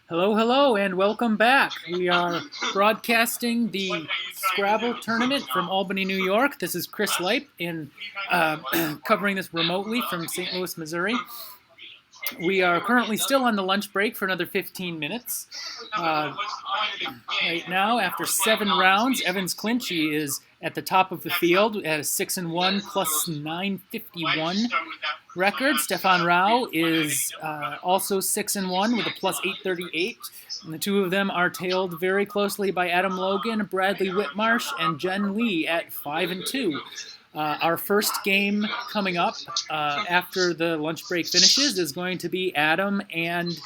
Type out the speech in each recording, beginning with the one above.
Hello, hello, and welcome back. We are broadcasting the Scrabble tournament from Albany, New York. This is Chris Leip in covering this remotely from St. Louis, Missouri. We are currently still on the lunch break for another 15 minutes. Right now, after 7 rounds, Evans Clinchie is at the top of the field at a 6-1 plus 951 record. Stefan Rao is also 6-1 with a plus 838. And the two of them are tailed very closely by Adam Logan, Bradley Whitmarsh, and Jen Lee at 5-2. Our first game coming up after the lunch break finishes is going to be Adam and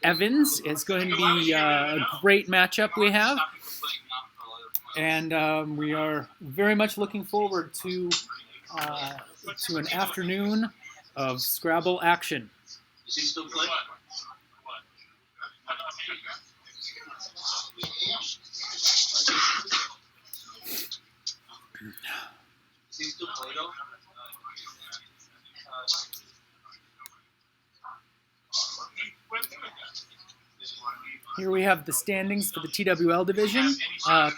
Evans. It's going to be a great matchup we have. And we are very much looking forward to an afternoon of Scrabble action. Does he still play? Does he still play though? Here we have the standings for the TWL division.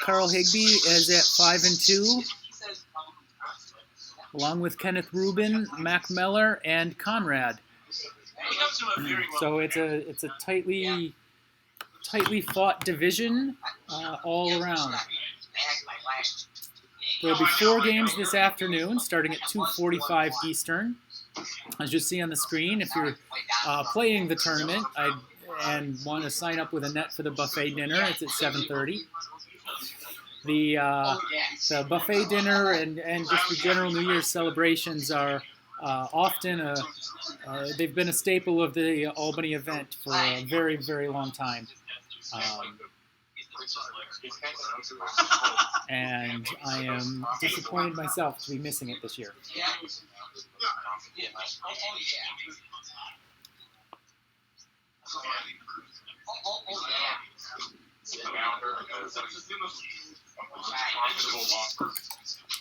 Carl Higby is at 5-2, along with Kenneth Rubin, Mac Meller, and Conrad. So it's a tightly fought division all around. There'll be 4 games this afternoon, starting at 2:45 Eastern. As you see on the screen, if you're playing the tournament and want to sign up with a net for the buffet dinner, it's at 7:30. The buffet dinner and just the general New Year's celebrations are often they've been a staple of the Albany event for a very, very long time. And I am disappointed myself to be missing it this year.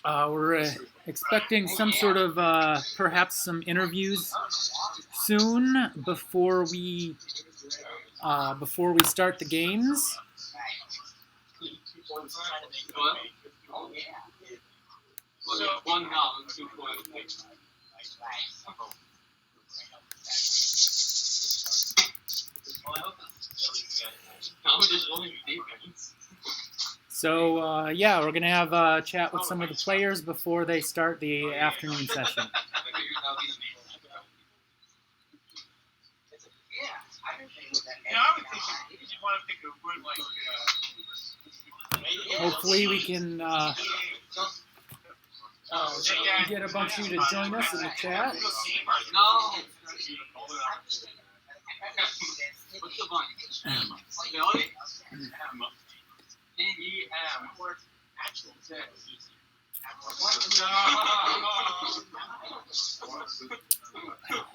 We're expecting some sort of perhaps some interviews soon before we start the games. So, yeah, we're going to have a chat with some of the players before they start the afternoon session. Hopefully we can get a bunch of you to join us in the chat.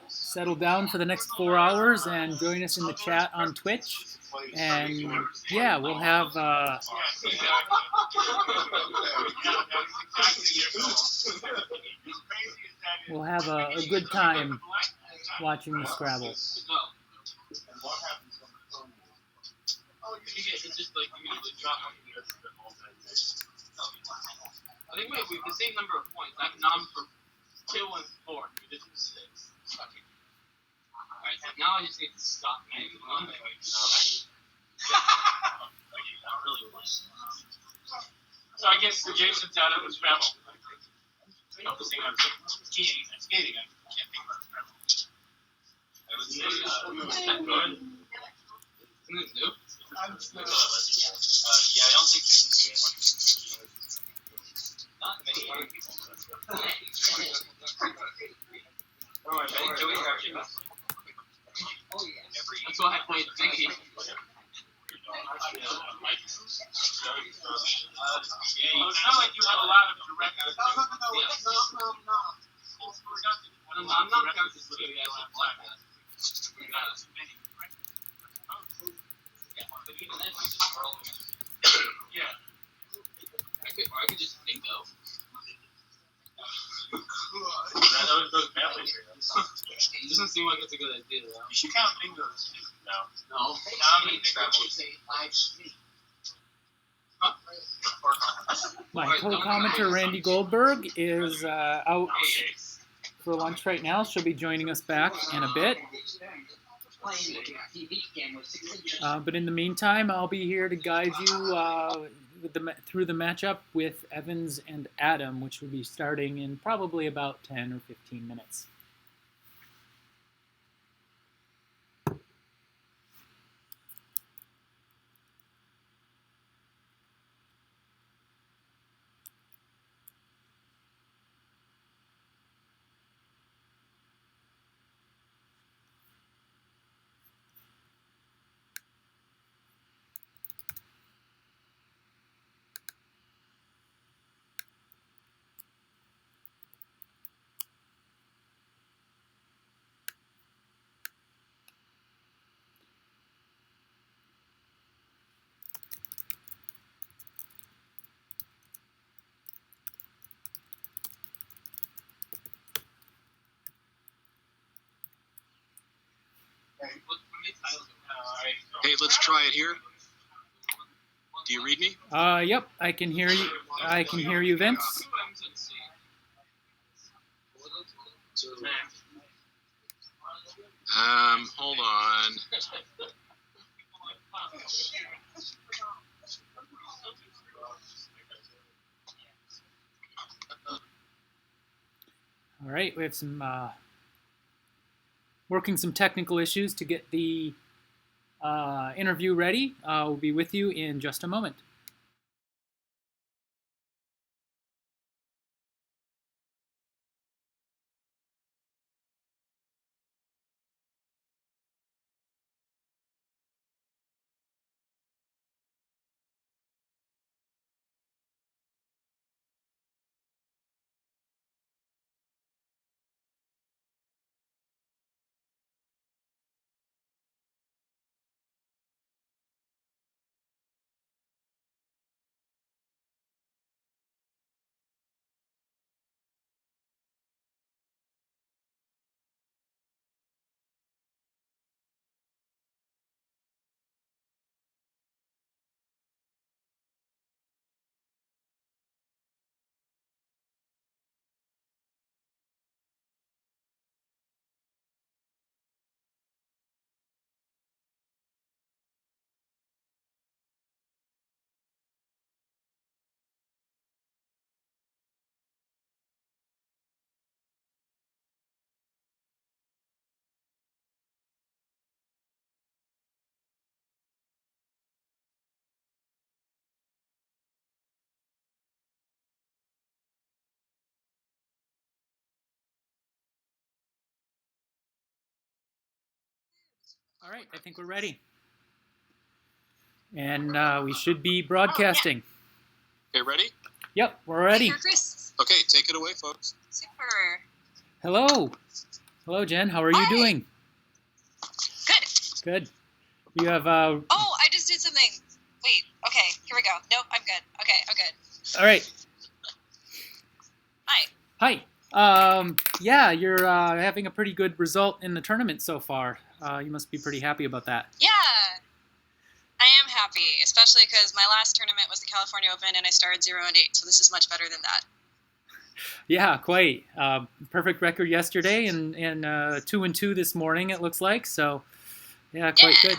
Settle down for the next 4 hours and join us in the chat on Twitch. And yeah, we'll have a good time watching the Scrabble. I think we have the same number of points. I have none for 2 and 4. We did 6. Alright, so now I just need to stop making one. So I guess the Jason's out of the Scrabble. Focusing on skating. I can't think about Scrabble. I would say, is that good? Isn't it new? Yeah, I don't think there's not many other people. That's why I played Vicky. Yeah, it's not like you have a lot of direct. No. I'm not counting this video. Yeah. I could just bingo. It doesn't seem like it's a good idea, though. You should count bingos. No. No, I'm going to think My co-commenter Randy Goldberg is out for lunch right now. She'll be joining us back in a bit. But in the meantime, I'll be here to guide you through the matchup with Evans and Adam, which will be starting in probably about 10 or 15 minutes. Hey, let's try it here. Do you read me? Yep, I can hear you. I can hear you, Vince. Hold on. All right, we have some working some technical issues to get the interview ready. We'll be with you in just a moment. All right, I think we're ready. And we should be broadcasting. Okay, ready? Yep, we're ready. Here, Chris. Okay, take it away, folks. Super. Hello. Hello, Jen. How are you doing? Good. Good. You have... Oh, I just did something. Wait, okay, here we go. Nope, I'm good. Okay, I'm good. All right. Hi. Hi. Yeah, you're having a pretty good result in the tournament so far. You must be pretty happy about that. Yeah, I am happy, especially because my last tournament was the California Open, and I started 0-8, so this is much better than that. Yeah, quite. Perfect record yesterday, and 2-2 this morning. It looks like so. Yeah, quite good.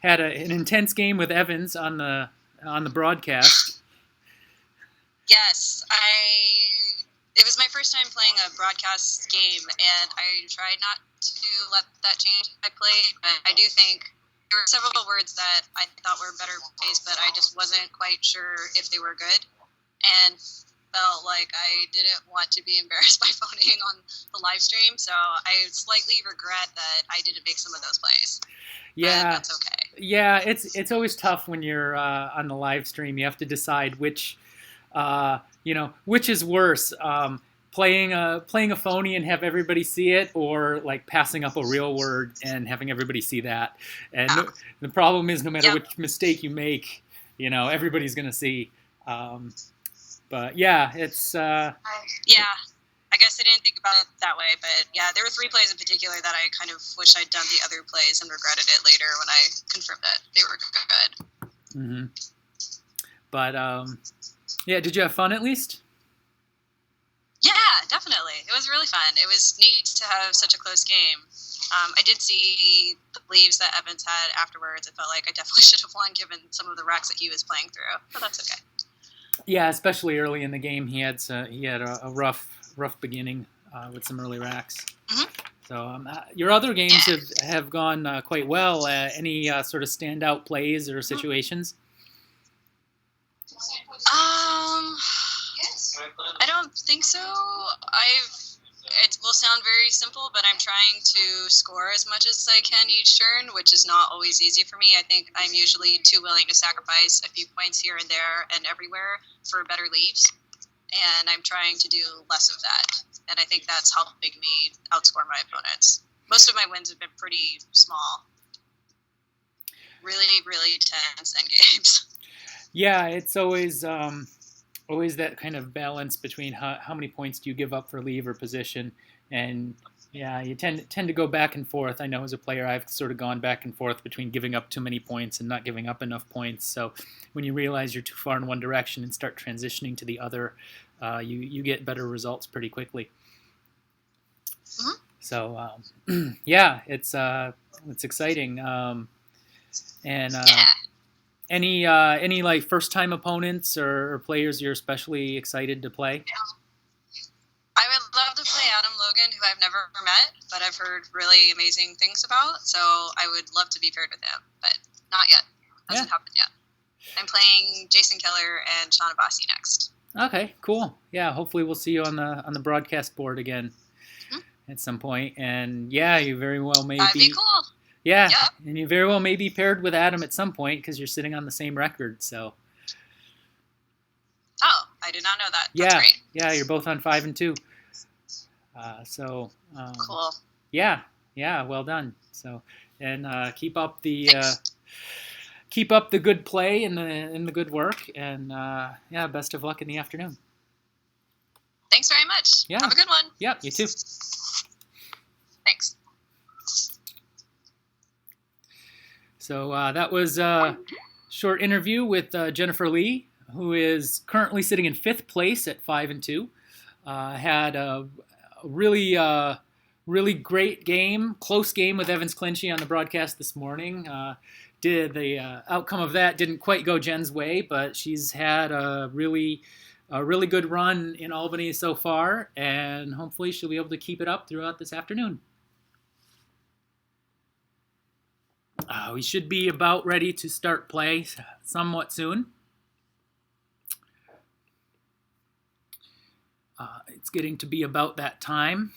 Had an intense game with Evans on the broadcast. Yes, it was my first time playing a broadcast game, and I tried not to let that change how I played, but I do think there were several words that I thought were better plays, but I just wasn't quite sure if they were good, and felt like I didn't want to be embarrassed by phoning on the live stream, so I slightly regret that I didn't make some of those plays. Yeah, but that's okay. Yeah, it's always tough when you're on the live stream. You have to decide which is worse. Playing a phony and have everybody see it, or like passing up a real word and having everybody see that. And the problem is, no matter which mistake you make, everybody's gonna see. But yeah, it's. I got guess I didn't think about it that way, but yeah, there were 3 plays in particular that I kind of wish I'd done the other plays and regretted it later when I confirmed that they were good. Mm-hmm. But yeah, did you have fun at least? Yeah, definitely. It was really fun. It was neat to have such a close game. I did see the leaves that Evans had afterwards. It felt like I definitely should have won given some of the racks that he was playing through, but that's okay. Yeah, especially early in the game, he had a rough beginning with some early racks. Mm-hmm. So your other games have gone quite well. Any sort of standout plays or situations? I don't think so. It will sound very simple, but I'm trying to score as much as I can each turn, which is not always easy for me. I think I'm usually too willing to sacrifice a few points here and there and everywhere for better leaves, and I'm trying to do less of that. And I think that's helping me outscore my opponents. Most of my wins have been pretty small. Really, really tense end games. Yeah, it's always that kind of balance between how many points do you give up for leave or position, and yeah, you tend to go back and forth. I know as a player, I've sort of gone back and forth between giving up too many points and not giving up enough points. So when you realize you're too far in one direction and start transitioning to the other, you get better results pretty quickly. Mm-hmm. So yeah, it's exciting. Any like first time opponents or players you're especially excited to play? I would love to play Adam Logan, who I've never met, but I've heard really amazing things about. So I would love to be paired with him, but not yet. Hasn't happened yet. I'm playing Jason Keller and Sean Abbasi next. Okay, cool. Yeah, hopefully we'll see you on the broadcast board again at some point. And yeah, you very well may That'd be cool. Yeah, yep. And you very well may be paired with Adam at some point because you're sitting on the same record. So. Oh, I did not know that. That's great. Yeah, you're both on 5 and 2. Cool. Yeah, well done. So, and keep up the good play and the good work, and yeah, best of luck in the afternoon. Thanks very much. Yeah. Have a good one. Yeah, you too. Thanks. So that was a short interview with Jennifer Lee, who is currently sitting in 5th place at 5 and 2. Had a really great game, close game with Evans Clinchie on the broadcast this morning. The outcome of that didn't quite go Jen's way, but she's had a really good run in Albany so far, and hopefully she'll be able to keep it up throughout this afternoon. We should be about ready to start play somewhat soon. It's getting to be about that time.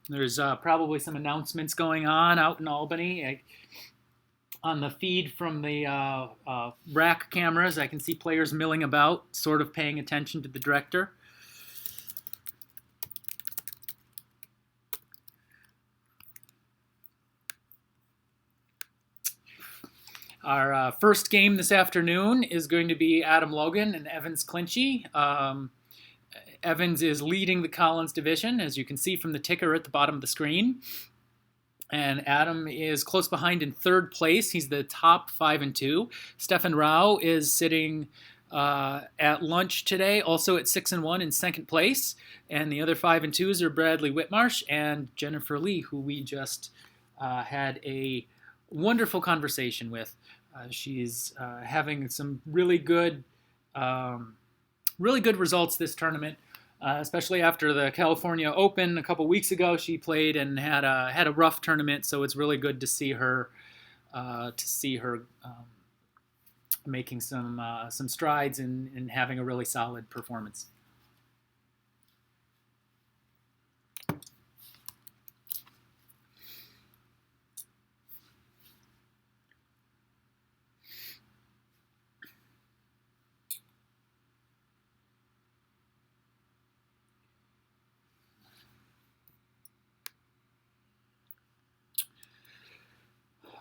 There's probably some announcements going on out in Albany. On the feed from the rack cameras, I can see players milling about, sort of paying attention to the director. Our first game this afternoon is going to be Adam Logan and Evans Clinchie. Evans is leading the Collins division, as you can see from the ticker at the bottom of the screen. And Adam is close behind in 3rd place. He's the top 5 and 2. Stefan Rao is sitting at lunch today, also at 6 and 1 in 2nd place. And the other 5 and 2s are Bradley Whitmarsh and Jennifer Lee, who we just had a wonderful conversation with. She's having some really good results this tournament. Especially after the California Open a couple weeks ago, she played and had a rough tournament. So it's really good to see her making some strides and having a really solid performance.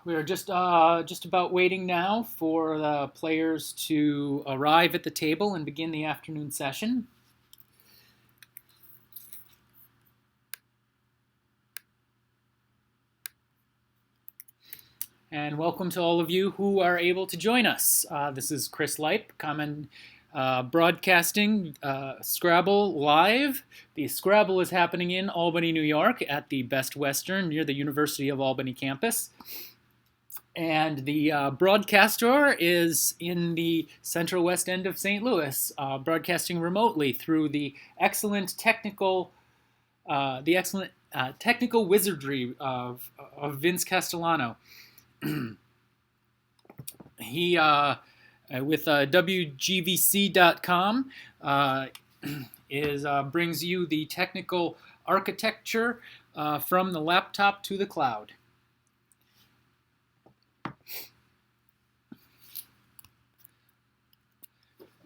We are just about waiting now for the players to arrive at the table and begin the afternoon session. And welcome to all of you who are able to join us. This is Chris Leip, broadcasting Scrabble live. The Scrabble is happening in Albany, New York at the Best Western near the University of Albany campus. And the broadcaster is in the central west end of St. Louis, broadcasting remotely through the excellent technical wizardry of Vince Castellano. He, with WGVC.com, brings you the technical architecture from the laptop to the cloud.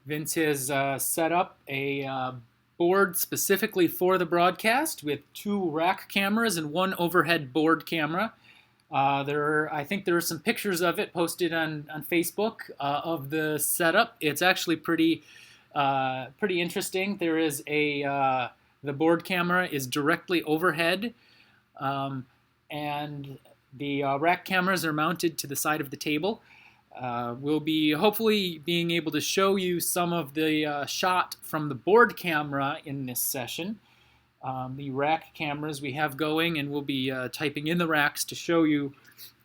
Vince has set up a board specifically for the broadcast with 2 rack cameras and 1 overhead board camera. I think there are some pictures of it posted on Facebook of the setup. It's actually pretty interesting. There is the board camera is directly overhead, and the rack cameras are mounted to the side of the table. We'll be hopefully being able to show you some of the shot from the board camera in this session. The rack cameras we have going, and we'll be typing in the racks to show you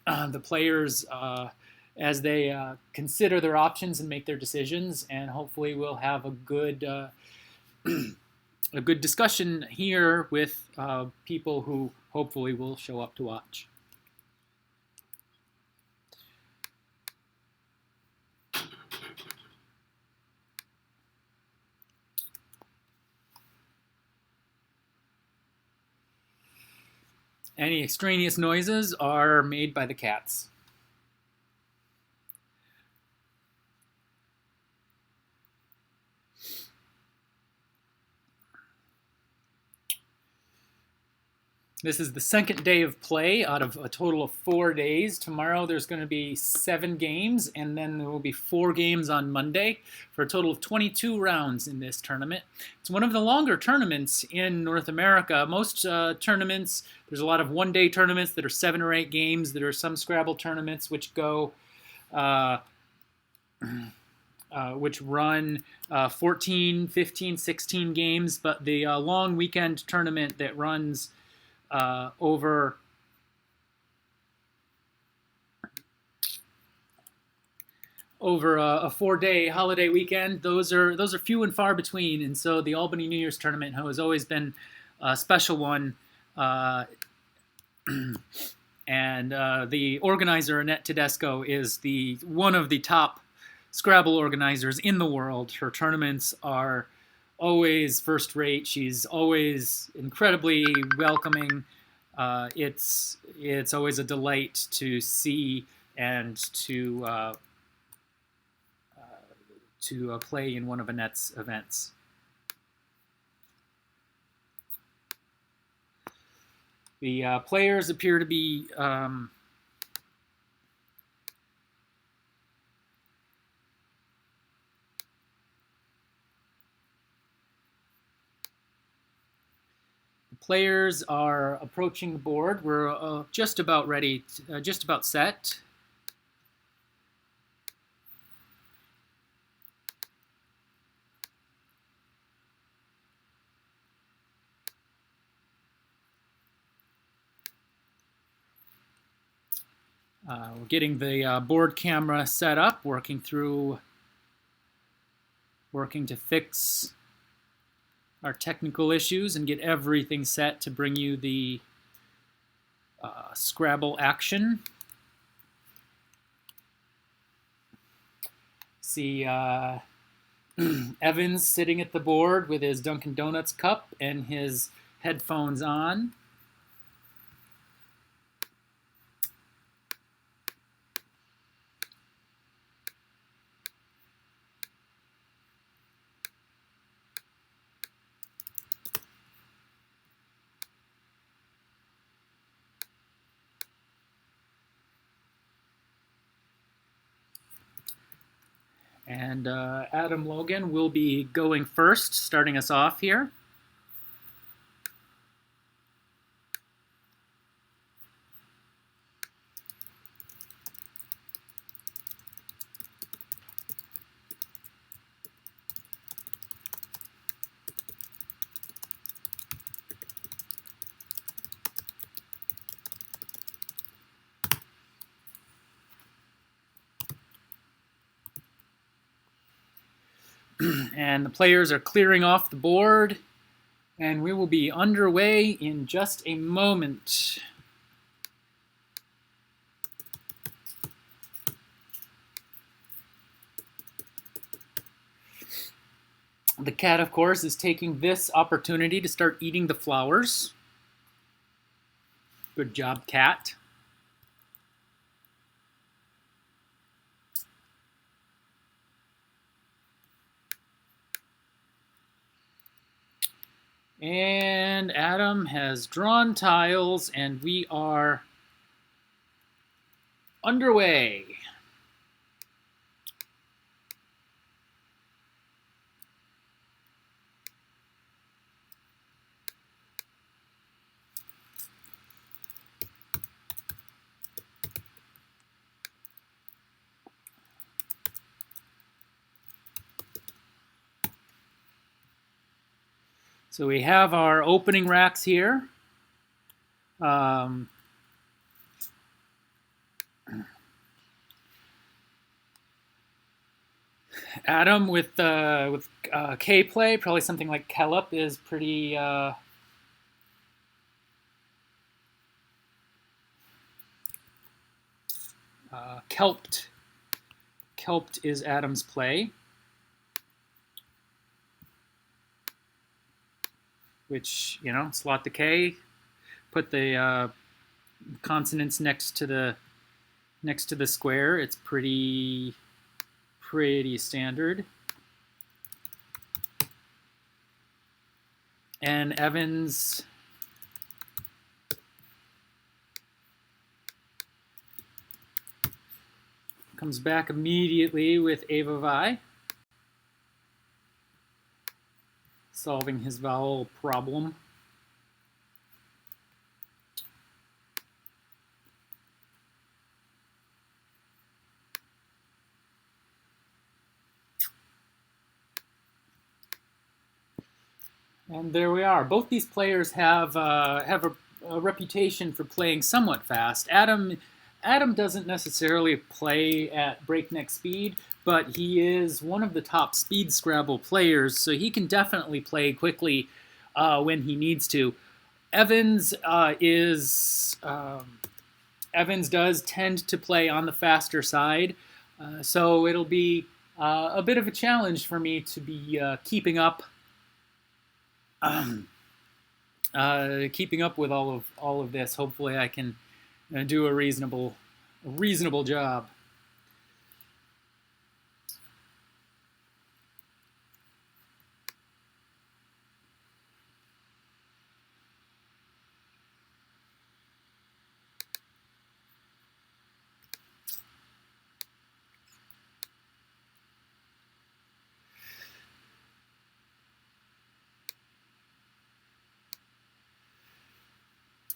the players as they consider their options and make their decisions, and hopefully we'll have a good discussion here with people who hopefully will show up to watch. Any extraneous noises are made by the cats. This is the second day of play out of a total of 4 days. Tomorrow there's going to be 7 games, and then there will be 4 games on Monday for a total of 22 rounds in this tournament. It's one of the longer tournaments in North America. Most tournaments, there's a lot of one-day tournaments that are 7 or 8 games. There are some Scrabble tournaments which go, which run 14, 15, 16 games, but the long weekend tournament that runs over a 4-day holiday weekend, those are few and far between, and so the Albany New Year's tournament has always been a special one. And the organizer, Annette Tedesco, is one of the top Scrabble organizers in the world. Her tournaments are always first rate. She's always incredibly welcoming. It's always a delight to see and to play in one of Annette's events. The players appear to be players are approaching the board. We're just about ready, just about set. We're getting the board camera set up, working to fix our technical issues and get everything set to bring you the Scrabble action. See Evans sitting at the board with his Dunkin' Donuts cup and his headphones on. And Adam Logan will be going first, starting us off here. And the players are clearing off the board, and we will be underway in just a moment. The cat, of course, is taking this opportunity to start eating the flowers. Good job, cat. And Adam has drawn tiles, and we are underway. So we have our opening racks here. Adam with K play, probably something like Kellop is pretty. Kelped is Adam's play, which, you know, slot the K, put the consonants next to the square. It's pretty standard. And Evans comes back immediately with Ava Vi, solving his vowel problem. And there we are. Both these players have a reputation for playing somewhat fast. Adam doesn't necessarily play at breakneck speed, but he is one of the top speed Scrabble players, so he can definitely play quickly when he needs to. Evans does tend to play on the faster side, so it'll be a bit of a challenge for me to be keeping up with all of this. Hopefully, I can do a reasonable job.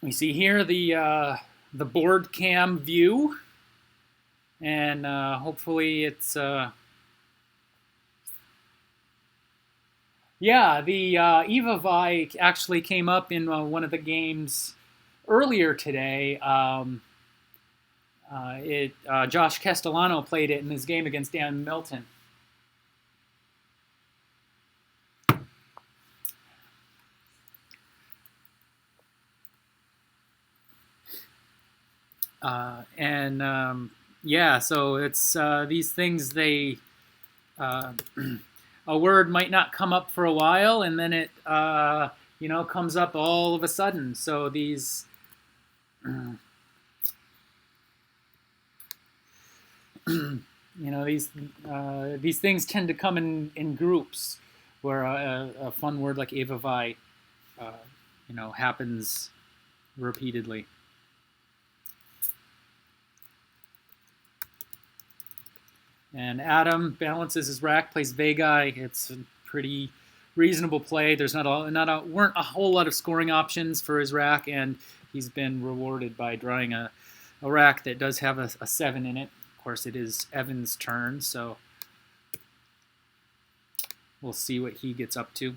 We see here the board cam view, and hopefully it's yeah, the Eva Vi actually came up in one of the games earlier today. Josh Castellano played it in his game against Dan Milton. Yeah, so it's these things, they a word might not come up for a while, and then it comes up all of a sudden. So these these things tend to come in groups, where a fun word like Ava Vi happens repeatedly. And Adam balances his rack, plays Vega. It's a pretty reasonable play. There's weren't a whole lot of scoring options for his rack, and he's been rewarded by drawing a rack that does have a 7 in it. Of course, it is Evan's turn, so we'll see what he gets up to.